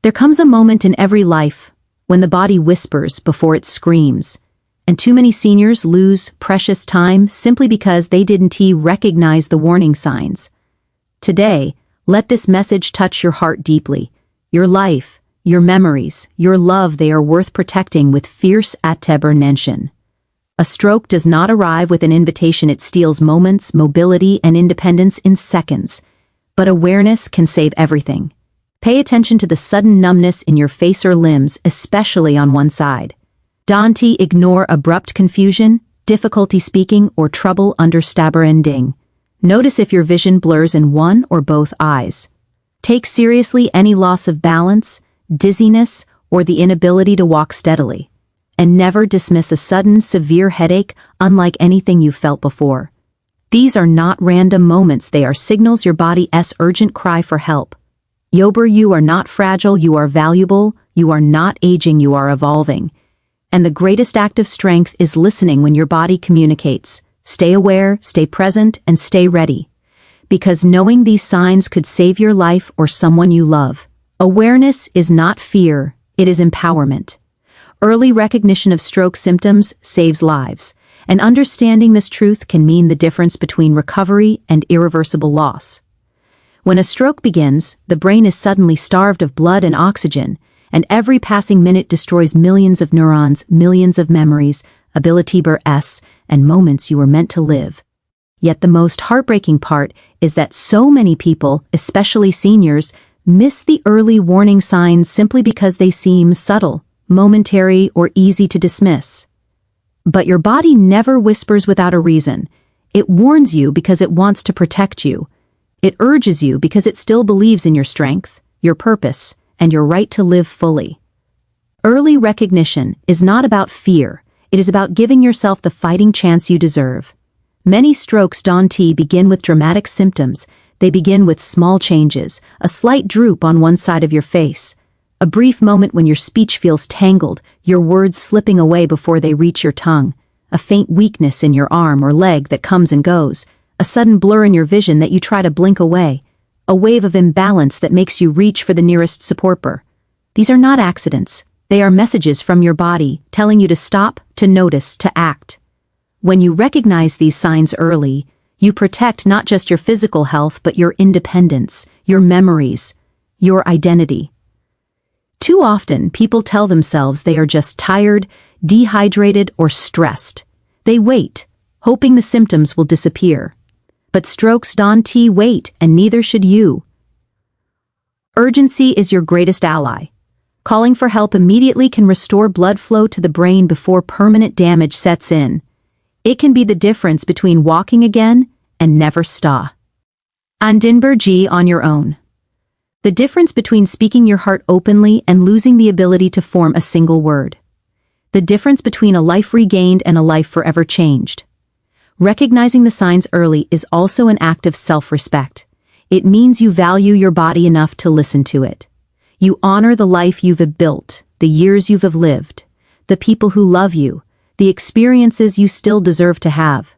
There comes a moment in every life when the body whispers before it screams, and too many seniors lose precious time simply because they didn't recognize the warning signs. Today, let this message touch your heart deeply. Your life, your memories, your love, they are worth protecting with fierce attention. A stroke does not arrive with an invitation, it steals moments, mobility, and independence in seconds. But awareness can save everything. Pay attention to the sudden numbness in your face or limbs, especially on one side. Don't ignore abrupt confusion, difficulty speaking, or trouble understanding. Notice if your vision blurs in one or both eyes. Take seriously any loss of balance, dizziness, or the inability to walk steadily. And never dismiss a sudden, severe headache unlike anything you felt before. These are not random moments, they are signals your body's urgent cry for help. You are not fragile, you are valuable, you are not aging, you are evolving. And the greatest act of strength is listening when your body communicates. Stay aware, stay present, and stay ready. Because knowing these signs could save your life or someone you love. Awareness is not fear, it is empowerment. Early recognition of stroke symptoms saves lives, and understanding this truth can mean the difference between recovery and irreversible loss. When a stroke begins, the brain is suddenly starved of blood and oxygen, and every passing minute destroys millions of neurons, millions of memories, abilities, and moments you were meant to live. Yet the most heartbreaking part is that so many people, especially seniors, miss the early warning signs simply because they seem subtle, momentary, or easy to dismiss. But your body never whispers without a reason. It warns you because it wants to protect you. It urges you because it still believes in your strength, your purpose, and your right to live fully. Early recognition is not about fear, it is about giving yourself the fighting chance you deserve. Many strokes don't begin with dramatic symptoms, they begin with small changes, a slight droop on one side of your face, a brief moment when your speech feels tangled, your words slipping away before they reach your tongue, a faint weakness in your arm or leg that comes and goes, a sudden blur in your vision that you try to blink away, a wave of imbalance that makes you reach for the nearest support bar. These are not accidents, they are messages from your body telling you to stop, to notice, to act. When you recognize these signs early, you protect not just your physical health but your independence, your memories, your identity. Too often, people tell themselves they are just tired, dehydrated, or stressed. They wait, hoping the symptoms will disappear. But strokes don't wait, and neither should you. Urgency is your greatest ally. Calling for help immediately can restore blood flow to the brain before permanent damage sets in. It can be the difference between walking again and never stop. Andinberg on your own. The difference between speaking your heart openly and losing the ability to form a single word. The difference between a life regained and a life forever changed. Recognizing the signs early is also an act of self-respect. It means you value your body enough to listen to it. You honor the life you've built, the years you've lived, the people who love you, the experiences you still deserve to have.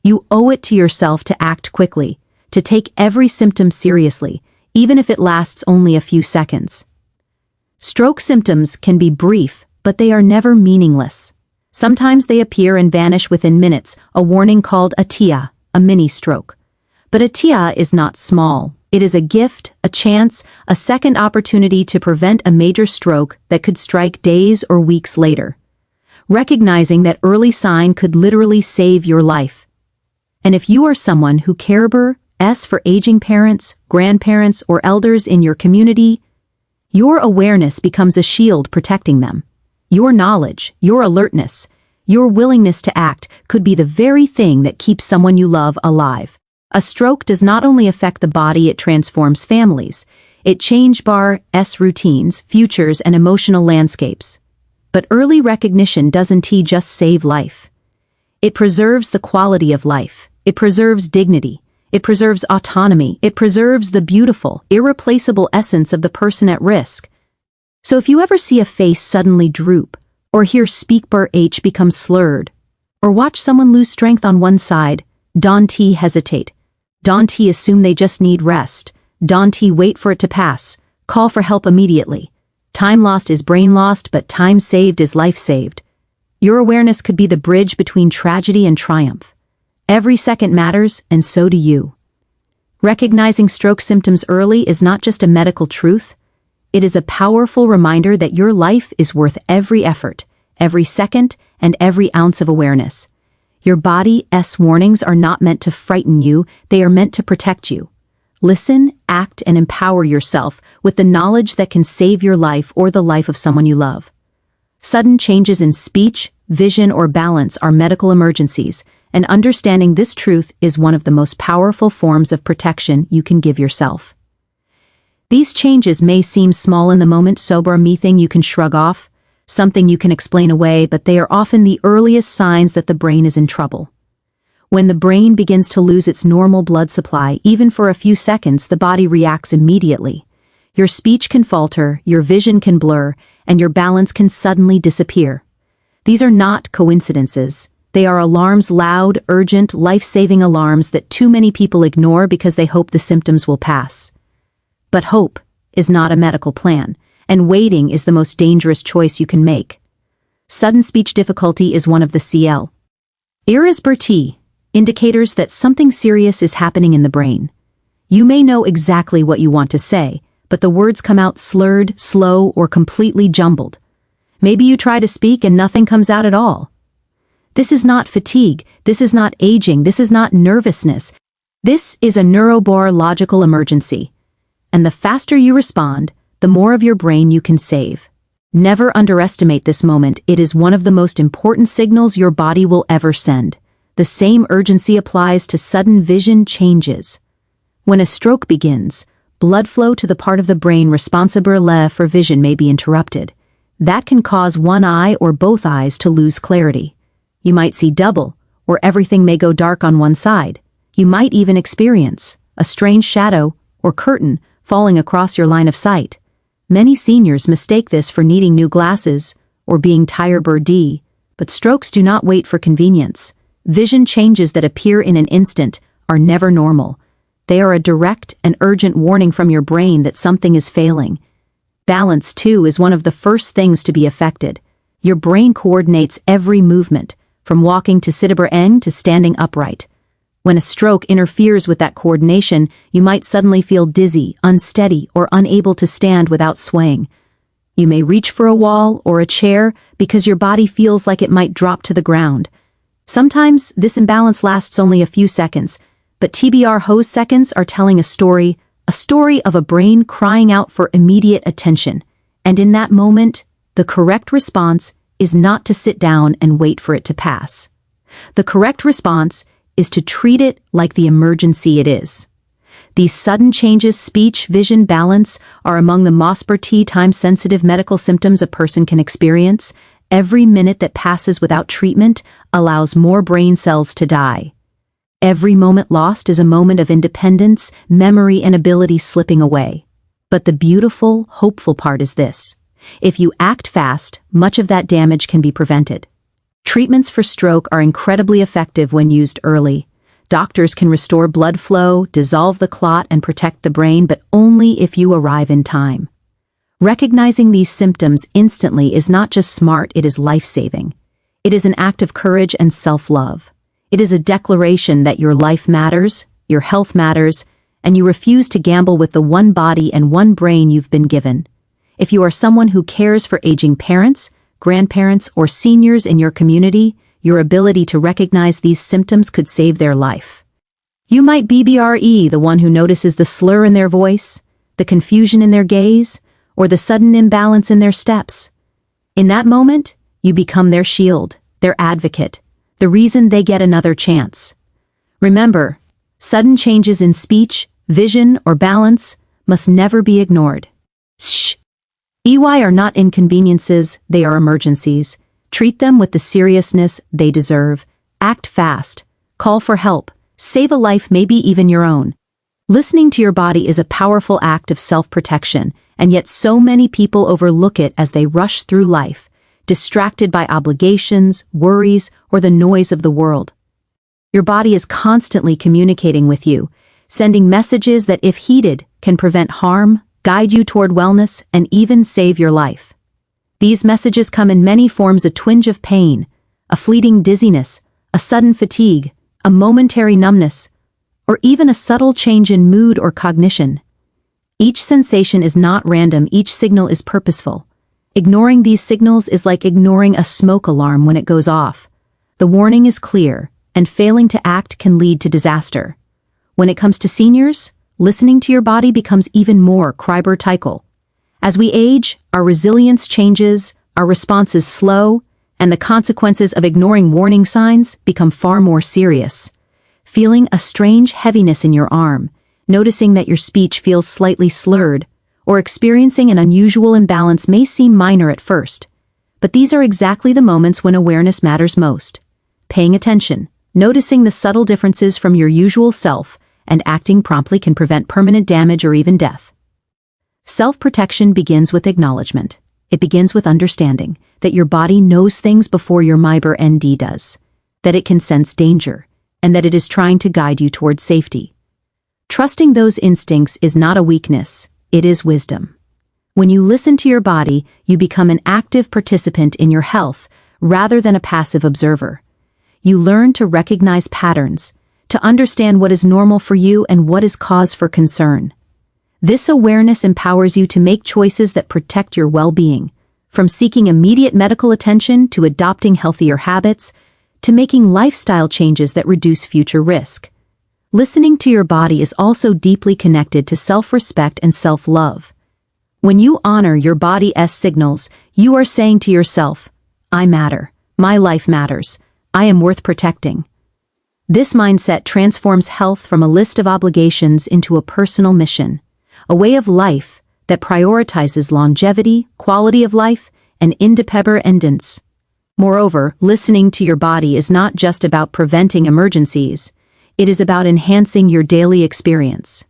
You owe it to yourself to act quickly, to take every symptom seriously, even if it lasts only a few seconds. Stroke symptoms can be brief, but they are never meaningless. Sometimes they appear and vanish within minutes, a warning called a TIA, a mini stroke. But a TIA is not small. It is a gift, a chance, a second opportunity to prevent a major stroke that could strike days or weeks later. Recognizing that early sign could literally save your life. And if you are someone who cares for aging parents, grandparents, or elders in your community, your awareness becomes a shield protecting them. Your knowledge, your alertness, your willingness to act could be the very thing that keeps someone you love alive. A stroke does not only affect the body, it transforms families. It changes routines, futures, and emotional landscapes. But early recognition doesn't just save life. It preserves the quality of life. It preserves dignity. It preserves autonomy. It preserves the beautiful, irreplaceable essence of the person at risk. So if you ever see a face suddenly droop, or hear speech become slurred, or watch someone lose strength on one side, don't hesitate. Don't assume they just need rest. Don't wait for it to pass. Call for help immediately. Time lost is brain lost, but time saved is life saved. Your awareness could be the bridge between tragedy and triumph. Every second matters, and so do you. Recognizing stroke symptoms early is not just a medical truth. It is a powerful reminder that your life is worth every effort, every second, and every ounce of awareness. Your body's warnings are not meant to frighten you, they are meant to protect you. Listen, act, and empower yourself with the knowledge that can save your life or the life of someone you love. Sudden changes in speech, vision, or balance are medical emergencies, and understanding this truth is one of the most powerful forms of protection you can give yourself. These changes may seem small in the moment, something you can shrug off, something you can explain away, but they are often the earliest signs that the brain is in trouble. When the brain begins to lose its normal blood supply, even for a few seconds, the body reacts immediately. Your speech can falter, your vision can blur, and your balance can suddenly disappear. These are not coincidences. They are alarms, loud, urgent, life-saving alarms that too many people ignore because they hope the symptoms will pass. But hope is not a medical plan, and waiting is the most dangerous choice you can make. Sudden speech difficulty is one of the CL. Irasperti, indicators that something serious is happening in the brain. You may know exactly what you want to say, but the words come out slurred, slow, or completely jumbled. Maybe you try to speak and nothing comes out at all. This is not fatigue, this is not aging, this is not nervousness. This is a neurobiological emergency. And the faster you respond, the more of your brain you can save. Never underestimate this moment. It is one of the most important signals your body will ever send. The same urgency applies to sudden vision changes. When a stroke begins, blood flow to the part of the brain responsible for vision may be interrupted. That can cause one eye or both eyes to lose clarity. You might see double, or everything may go dark on one side. You might even experience a strange shadow or curtain falling across your line of sight. Many seniors mistake this for needing new glasses or being tired, but strokes do not wait for convenience. Vision changes that appear in an instant are never normal. They are a direct and urgent warning from your brain that something is failing. Balance, too, is one of the first things to be affected. Your brain coordinates every movement, from walking to sitting to standing upright. When a stroke interferes with that coordination, you might suddenly feel dizzy, unsteady, or unable to stand without swaying. You may reach for a wall or a chair because your body feels like it might drop to the ground. Sometimes this imbalance lasts only a few seconds, but those seconds are telling a story of a brain crying out for immediate attention. And in that moment, the correct response is not to sit down and wait for it to pass. The correct response is to treat it like the emergency it is. These sudden changes, speech, vision, balance, are among the most time-sensitive medical symptoms a person can experience. Every minute that passes without treatment allows more brain cells to die. Every moment lost is a moment of independence, memory, and ability slipping away. But the beautiful, hopeful part is this. If you act fast, much of that damage can be prevented. Treatments for stroke are incredibly effective when used early. Doctors can restore blood flow, dissolve the clot, and protect the brain, but only if you arrive in time. Recognizing these symptoms instantly is not just smart, it is life-saving. It is an act of courage and self-love. It is a declaration that your life matters, your health matters, and you refuse to gamble with the one body and one brain you've been given. If you are someone who cares for aging parents, grandparents, or seniors in your community, your ability to recognize these symptoms could save their life. You might be the one who notices the slur in their voice, the confusion in their gaze, or the sudden imbalance in their steps. In that moment, you become their shield, their advocate, the reason they get another chance. Remember, sudden changes in speech, vision, or balance must never be ignored. Shh! EY are not inconveniences, they are emergencies. Treat them with the seriousness they deserve. Act fast. Call for help. Save a life, maybe even your own. Listening to your body is a powerful act of self-protection, and yet so many people overlook it as they rush through life, distracted by obligations, worries, or the noise of the world. Your body is constantly communicating with you, sending messages that, if heeded, can prevent harm, guide you toward wellness, and even save your life. These messages come in many forms: a twinge of pain, a fleeting dizziness, a sudden fatigue, a momentary numbness, or even a subtle change in mood or cognition. Each sensation is not random, each signal is purposeful. Ignoring these signals is like ignoring a smoke alarm when it goes off. The warning is clear, and failing to act can lead to disaster. When it comes to seniors, listening to your body becomes even more critical. As we age, our resilience changes, our responses slow, and the consequences of ignoring warning signs become far more serious. Feeling a strange heaviness in your arm, noticing that your speech feels slightly slurred, or experiencing an unusual imbalance may seem minor at first. But these are exactly the moments when awareness matters most. Paying attention, noticing the subtle differences from your usual self, and acting promptly can prevent permanent damage or even death. Self-protection begins with acknowledgement. It begins with understanding that your body knows things before your mind does, that it can sense danger, and that it is trying to guide you towards safety. Trusting those instincts is not a weakness, it is wisdom. When you listen to your body, you become an active participant in your health rather than a passive observer. You learn to recognize patterns, to understand what is normal for you and what is cause for concern. This awareness empowers you to make choices that protect your well-being, from seeking immediate medical attention to adopting healthier habits, to making lifestyle changes that reduce future risk. Listening to your body is also deeply connected to self-respect and self-love. When you honor your body's signals, you are saying to yourself, "I matter, my life matters, I am worth protecting." This mindset transforms health from a list of obligations into a personal mission, a way of life that prioritizes longevity, quality of life, and independence. Moreover, listening to your body is not just about preventing emergencies, it is about enhancing your daily experience.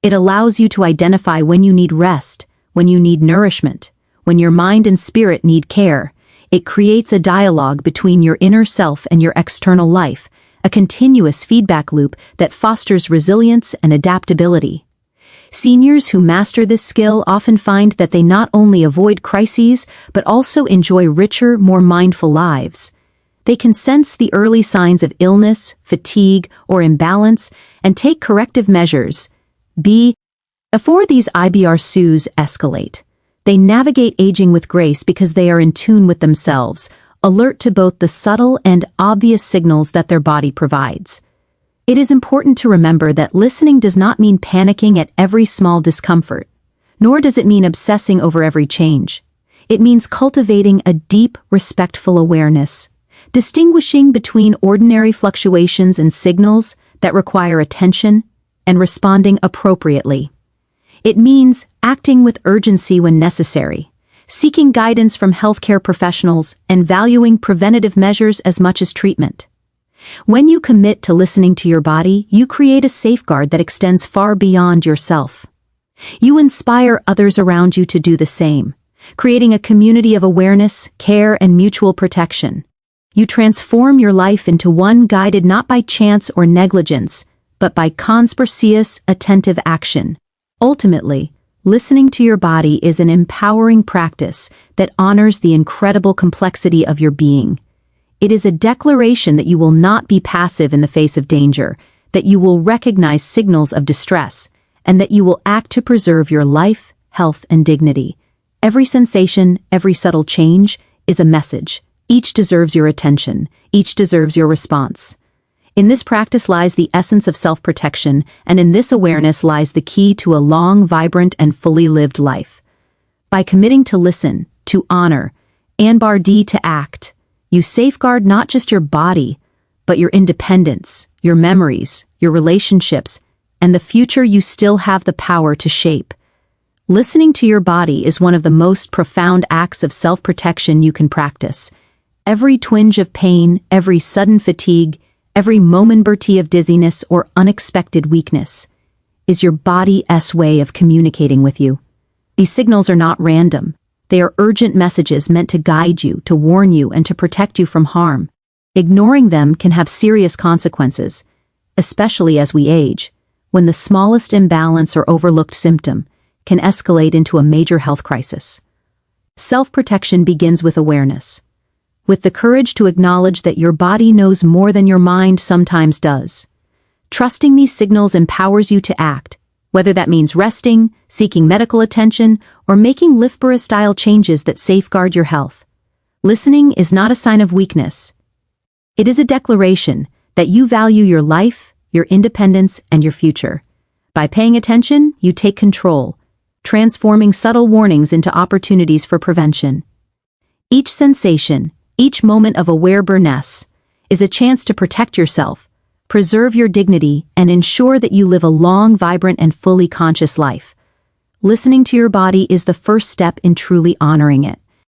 It allows you to identify when you need rest, when you need nourishment, when your mind and spirit need care. It creates a dialogue between your inner self and your external life, a continuous feedback loop that fosters resilience and adaptability. Seniors who master this skill often find that they not only avoid crises, but also enjoy richer, more mindful lives. They can sense the early signs of illness, fatigue, or imbalance, and take corrective measures. Before these IBRCs escalate, they navigate aging with grace because they are in tune with themselves, alert to both the subtle and obvious signals that their body provides. It is important to remember that listening does not mean panicking at every small discomfort, nor does it mean obsessing over every change. It means cultivating a deep, respectful awareness, distinguishing between ordinary fluctuations and signals that require attention and responding appropriately. It means acting with urgency when necessary, seeking guidance from healthcare professionals, and valuing preventative measures as much as treatment. When you commit to listening to your body, you create a safeguard that extends far beyond yourself. You inspire others around you to do the same, creating a community of awareness, care, and mutual protection. You transform your life into one guided not by chance or negligence, but by conscientious, attentive action. Ultimately, listening to your body is an empowering practice that honors the incredible complexity of your being. It is a declaration that you will not be passive in the face of danger, that you will recognize signals of distress, and that you will act to preserve your life, health, and dignity. Every sensation, every subtle change, is a message. Each deserves your attention. Each deserves your response. In this practice lies the essence of self-protection, and in this awareness lies the key to a long, vibrant, and fully lived life. By committing to listen, to honor, and to act, you safeguard not just your body, but your independence, your memories, your relationships, and the future you still have the power to shape. Listening to your body is one of the most profound acts of self-protection you can practice. Every twinge of pain, every sudden fatigue, every momentary of dizziness or unexpected weakness is your body's way of communicating with you. These signals are not random. They are urgent messages meant to guide you, to warn you, and to protect you from harm. Ignoring them can have serious consequences, especially as we age, when the smallest imbalance or overlooked symptom can escalate into a major health crisis. Self-protection begins with awareness, with the courage to acknowledge that your body knows more than your mind sometimes does. Trusting these signals empowers you to act, whether that means resting, seeking medical attention, or making Lifbora-style changes that safeguard your health. Listening is not a sign of weakness. It is a declaration that you value your life, your independence, and your future. By paying attention, you take control, transforming subtle warnings into opportunities for prevention. Each sensation, each moment of awareness, is a chance to protect yourself, preserve your dignity, and ensure that you live a long, vibrant, and fully conscious life. Listening to your body is the first step in truly honoring it.